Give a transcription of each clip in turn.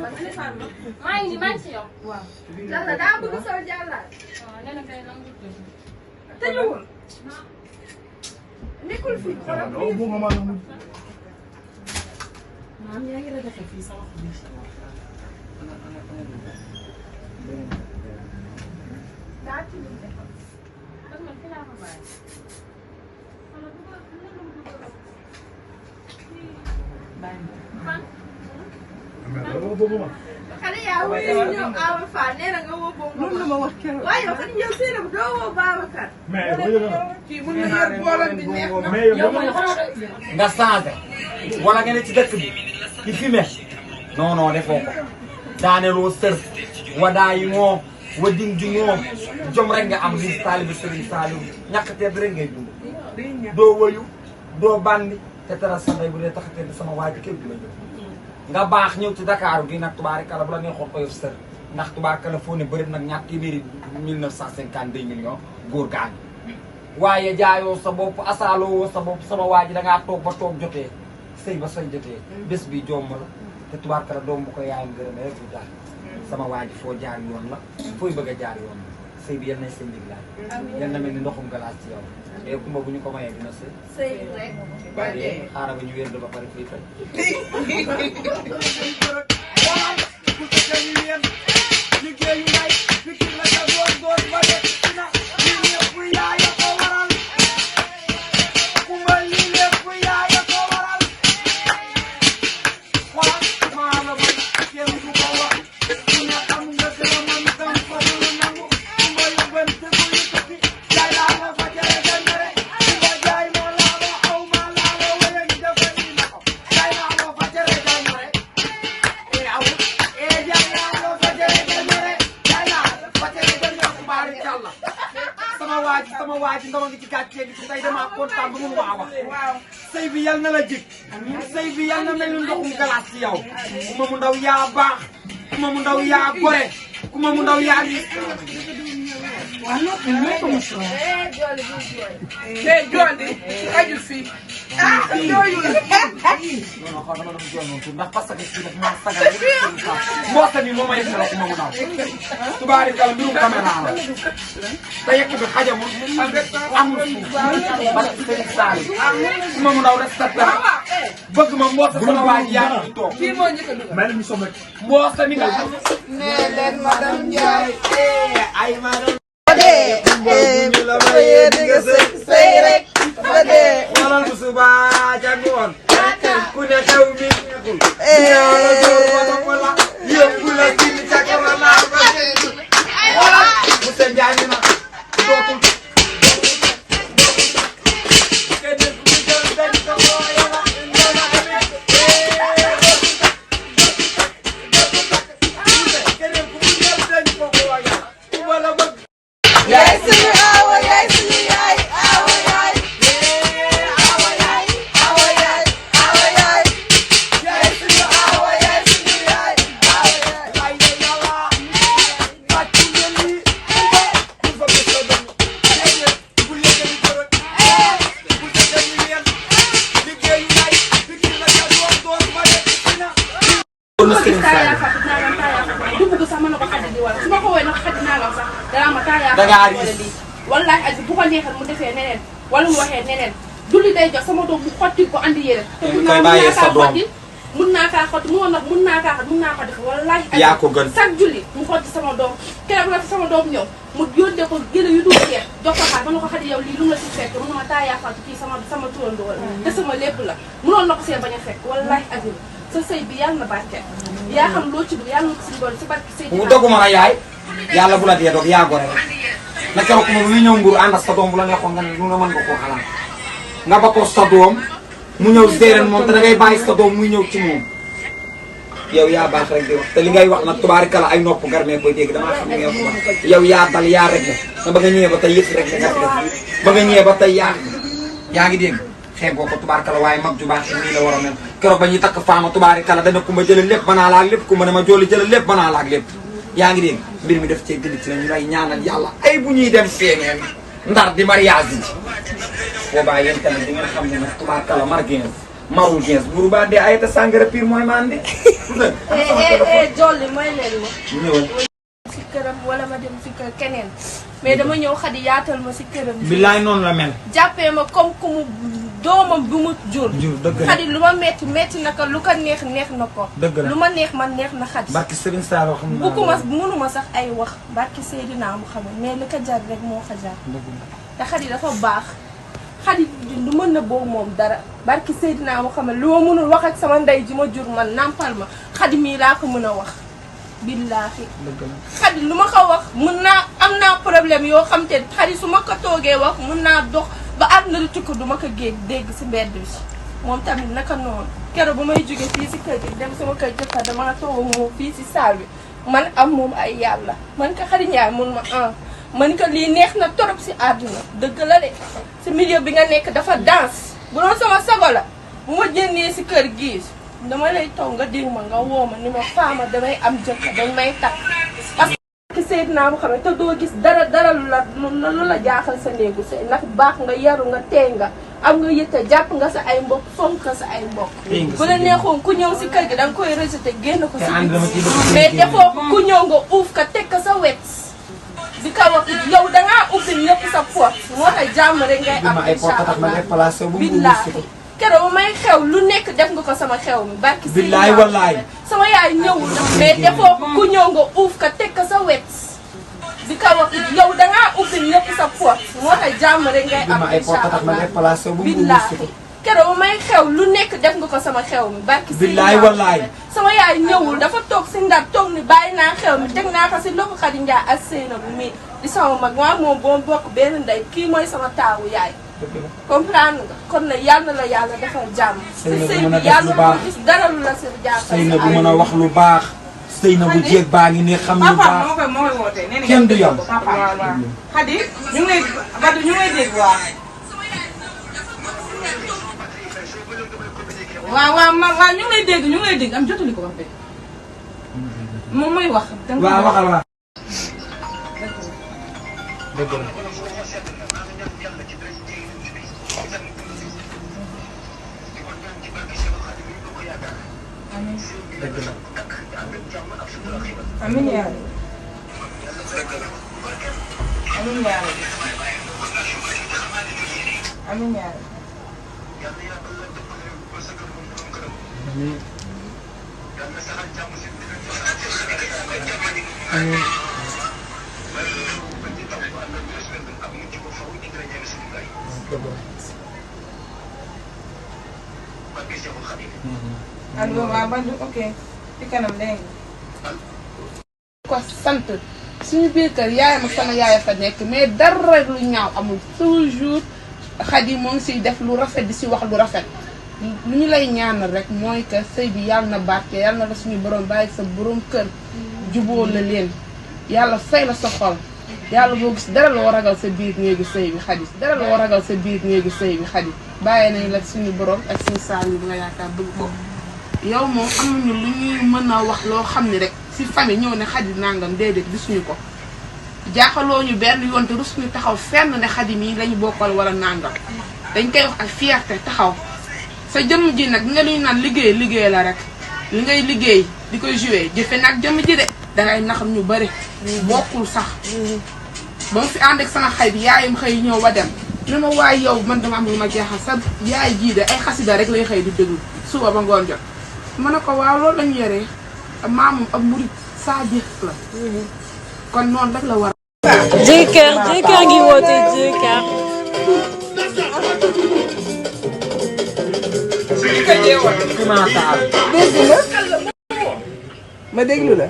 maa ngi nii maa ngi si yow. waaw. Lalla daa bëgg sol jàllal. waaw nee na kay nangu tuuti. tëjuwul. nekkul fii. maam yaa ngi rafetlu fii sama xol bi. daa ci lu defal. parce que fii laa ko bàyyi. xale yaa wuyu ñëw Awa Fall nee na nga woo boobu. loolu la ma wax keroog. waaye yow xale yow seen doo woo Babacar. kii mun na yor boolam bi neex na. nga changé wala nga ne ci dëkk bi di filmé non non defoo ko daaneloo sër wadaa yi moo wa ding di moo jom rek nga am li taalibi Sëriñ Saaliw ñàkk teeb rek ngay dund doo wayu doo bandi te tara sa ndey bu dee taxatee di sama waa ji képp du la jël nga baax ñëw ci Dakar gi nag tubaarikala bu la neexoon ko yor sër ndax tubaarikala foo ne bëri nag ñaar téeméeri 1952 millions góor gaañ waaye jaayoo sa bopp asaaloo sa bopp sama waa ji da ngaa toog ba toog jotee sëy ba sëy jotee bés bi jomm la te tubaarkala doom bu ko yaayam gërëmee rek du daal sama waa ji foo jaar yoon la fooy bëgg a jaar yoon la sëy bi yal nañ seen diglaay yal na mel ni ndoxum galaas ci yow et kumba bu ñu ko mayee dina sëy sëy rek. xaaral ba ñu wér ba pare fii tey liggéeyu may fikir la ca góor góor ba de dina li lépp yaaya ko waral kumba li lépp yaaya ko waral xool maa la man kenn du ko wax ku ne xam nga gën a man tam ko lu nangu kumba yu bën te ko yu tukki jaay laa ma fa jare dendere kumba jaay moo laa ma aw maa laa ma wala ñu dafa ni na ko jaay laa ma fa jare dendere e aw e jaay laa ma fa jare dendere jaay laa fa jare dendere ku baari càlla sama waa ji ndama ngi ci gàccee gi ci tey damaa kontaan ba mun waa wax sëy bi yal na la jig sëy bi yal na mel ni ndoxum galaas ci yow kuma mu ndaw yaa baax kuma mu ndaw yaa gore kuma mu ndaw yaa ni waaw noppi noppi ma si waay. jooli bu jooy. tey jooli xajul fii. ah jooyul. non non xaw dama doon jooy noonu tuuti ndax parce que fii daf maa sagal mboosa mi moo may def kuma mu ndaw tubaarikala mbirum caméra la te yekk bi xajamul amul suuf parce que Sëriñ Saaliw kuma mu ndaw respecté bëgg ma mboosa sama waa ji yaa ngi toog kii moo njëkk a dugal. mboosa mi nga xam nee leen madame Ndiaye. ay madame ñu la mayee di nga sëy rek. ba dee. xoolal bu subaa ca ngoon ku ne xew mi neexul yàlla door wala wala yëpp la ci ca kala laa ba xoolal bu seen jaay mi nag dootul kenn ku jël dañ ko wooye la ñoona amee kenn ku jël dañ ko wooye wala bëgg yaay suñu aawa yaay suñu yaay aawa yaay. aawa yaay. aawa yaay. aawa yaay. yaay suñu aawa yaay suñu yaay aawa yaay. ay na yàlla fàcc ngeen ni bu fa gis la doon bu yëgali bërëg bu jëgali yéen liggéeyu nay liggéey la ca doon ba de dina du bëgg sax mën na ko xaddi di wala su ma ko woowee nag xaddi naa la sax danaa ma taa yaa da ngaa wala lii wallaahi aji bu ko neexal mu defee neneen wala mu waxee neneen julli day jox sama doom mu xotti ko andi yére te Dañ koy bàyyee sa doom. mun naa kaa xotti mun naa kaa xotti mun naa ko def wallaahi aji yaa ko gën. chaque julli mu xotti sama doom keroog la sama doom ñëw mu yónnee ko gën a yu dul jeex jox ko xaar ma ne ko xaddi yow lii lu mu la si fekk mun na ma taa yaa xotti kii sama turandoo la te sama lépp la munoon na ko see bañ a fekk wallaahi aji sa sëy bi yàlla na barke yaa xam loo ci bëgg yàlla na ko si doon si barke sëy bu doguma la yaay yàlla bu la dee dog yaa gore rek na keroog moom luy ñëw nguur ànd ak sa doom bu la neexoon nga ne lu nga mën nga koo xalaat nga ba ko sa doom mu ñëw séeréer moom te da ngay bàyyi sa doom muy ñëw ci moom yow yaa baax rek di wax te li ngay wax nag tubaarikala ay nopp garmee koy dégg damaa xam ne ngay wax yow yaa dal yaa rek la ba nga ñëwee ba tey yëpp rek nga fi def ba nga ñëwee ba tey yaa ngi dégg xeeb boo ko tubaarikala waaye mag ju baax nii la war a mel keroog ba ñuy takk faama tubaarikala dana kumba jëlal lépp banaa laak lépp kumba dama jooli jëlal lépp banaa laak lépp yaa ngi dégg mbir mi def cee gën ci la ñu lay ñaanal yàlla ay bu ñuy dem seeneen ndar di mariage ji boobaa yéen tamit di ngeen xam ne nag tubaarkalla margeen marul 15 buru ba de ayata sangara pire mooy mandi jolli mooy leen ma ñëwal si këram wala ma dem si kër keneen mais dama ñëw Khady yaatal ma si këram billaay noonu la mel jàppee ma comme ku mu doomam bu mu jur dëgg la Khady lu ma metti na ko lu ko neex na ko dëgg la lu ma neex man neex na Khady barki Serigne Sall xam naa bugguma mënuma sax ay wax barki Seydina Muhammad mais li ko jar rek moo ko jar te Khady dafa baax Khady du mën na boobu moom dara barki Seydina Muhammad lu ma mënul wax ak sama ndey ji ma jur man nampal ma Khady mii laa ko mën a wax billaahi Khady lu ma ko wax mën naa am naa problème yoo xam te Khady su ma ko toogee wax mën naa dox ba àdduna di tukki du ma ko dégg si mbedd bi moom tamit naka noonu keroog ba may jóge fii si kër gi dem sama kër jëkkër dama toog moom fii si saal bi man am moom ay yàlla man ko Khady Ndiaye mun ma man ko lii neex na torop si àdduna dëgg la de si milieu bi nga nekk dafa danse bu doon sama sago la bu ma génnee si kër gii dama lay taw nga diw ma nga woo ma ni ma faama damay am jëkkër dañ may takk parce que Seydina Muhammad te doo gis dara lu la jaaxal sa néegu sëy ndax baax nga yaru nga teey nga am nga yëtte jàpp nga sa ay mbokk fonk nga sa ay mbokk bu la neexoon ku ñëw si kër gi danga koy rejeté génn ko si mais defoo ku ñëw nga uuf ka teg ko sa wet di ko wax yow dangaa ubbi ñëpp sa pot moo tax jàmm rek ngay am incha allah billaahi keroog may xew lu nekk def nga ko sama xew mi barki billaay wallaay sama yaay ñëwul mais defoo ku ñëw nga uuf ka teg ko sa wet di ko wax yow dangaa ubbi ñëpp sa pot moo tax jàmm rek ngay am incha allah billaahi keroog may xew lu nekk def nga ko sama xew mi barki billaay wallaay sama yaay ñëwul dafa toog si ndar toog ni bàyyi naa xew mi teg naa ko si loxo Khady Ndiaye ak Seynabou mi di sama mag maa moom boo bokk benn ndey kii mooy sama taawu yaay comprendre nga kon nag yal na la yàlla defal jàmm Seynabou mën a def yàlla lu baax gis dara lu la si jàppale Seynabou mën a wax lu baax Seynabou jéeg baa ngi ne xam lu baax moo koy wootee nee na kenn du yam papa waaw Khady ñu ngi lay Badou ñu ngi lay dégg waaw waaw ñu ngi lay dégg am jotali ko wax de moom mooy wax waaw waxal waaw dëgg la dëgg la amiin yaa rabbi amiin yaa rabbi amiin yaa rabbi amiin allo waaw Badou ok ci kanam léegi. ko sant suñu biir kër yaayam ak sama yaay fa nekk mais dara lu ñaaw amul toujours Khady moo ngi siy def lu rafet di si wax lu rafet lu ñu lay ñaanal rek mooy que sëy bi yàlla na barke yàlla na la suñu borom bàyyi sa borom kër juboo la leen yàlla fay la sa xol yàlla boo gis dara loo ragal sa biir néegu sëy bi Khady dara loo ragal sa biir néegu sëy bi Khady bàyyi nañ la suñu borom ak suñu saal yi nga yaakaar bëgg ko yow moom amuñu lu ñuy mën a wax loo xam ne rek si famille ñëw ne Khady nangam déedéet gisuñu ko jaaxaloo ñu benn yoon te rusuñu taxaw fenn ne Khady mii lañu bokkal wala nangam dañ koy wax ak fierté taxaw sa jëmm ji nag nga luy naan liggéey la rek li ngay liggéey di koy joué jëfe nag jëmm ji de dangay naxam ñu bëri bokkul sax ba mu fi ànd ak sama xay bi yaayam xëy ñëw ba dem ne ma waaye yow man dama am lu ma jeexal sa yaay jii de ay xasida rek lay xëy di déglu suba ba ngoon jot ma ne ko waaw loolu lañu yoree maamum ak murit saa jeex la kon noonu rek la war jëkkër ngi woote jëkkër ma déglu la.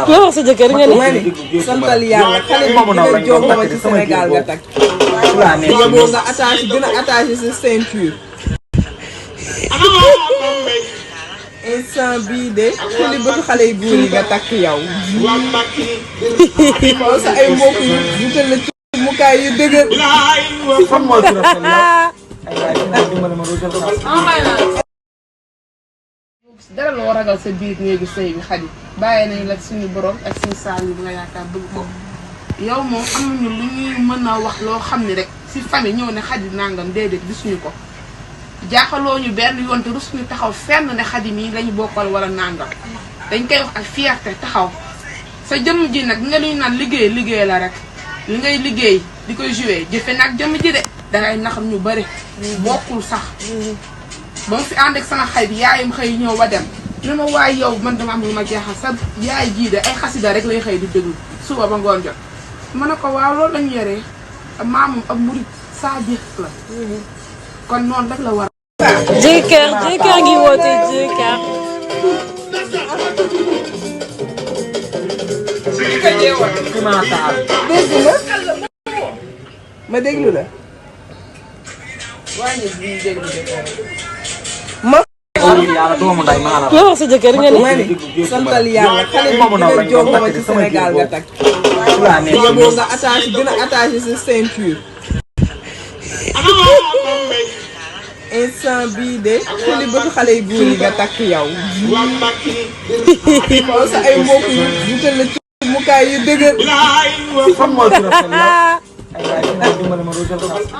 loo wax sa jëkkër nga ne santal yàlla xale bi gën a jokkoo ci Sénégal nga takk. waaw boo nga attaché gën a attaché sa ceinture. instant bii de xale bëtu xale yu góor yi nga takk yow. xool sa ay mbokk yi ñu tël la ci mukaay yu dëgër. dara loo ragal sa biir néegu sëy bi Khady bàyyi nañ la suñu borom ak suñu saal yi nga yaakaar bëgg ko yow moom amuñu lu ñuy mën a wax loo xam ne rek si famille ñëw ne Khady nangam déedéet gisuñu ko jaaxaloo ñu benn yoon te rusuñu taxaw fenn ne Khady mii lañu bokkal wala nangam dañ koy wax ak fierté taxaw sa jëmm ji nag nga luy naan liggéey la rek li ngay liggéey di koy joué jëfe nag jëmm ji de dangay naxam ñu bëri bokkul sax ba mu fi ànd ak sama xay bi yaayam xëy ñëw wa dem ne ma waaye yow man dama am lu ma jeexal sa yaay jii de ay xasida rek lay xëy di déglu suba ba ngoon jot ma ne ko waaw loolu lañu yoree maamam ak murit saa jeex la kon noonu rek la war jëkkër ngi woote jëkkër. dégg la ma déglu la. waaye ñu déglu ma. yàlla doomu nday maa la. loo wax sa jëkkër nga ma ne santal yàlla xale bi gën a jongoma ci Sénégal nga takk. boo nga attaché gën a attaché sa ceinture. instant bii de xuli bëtu xale yu góor yi nga takk yow. xool sa ay mbokk yu wutal la ci mukaay yu dëgër. fan mooy tur ak ay waay dimbali ma doo jël xaalis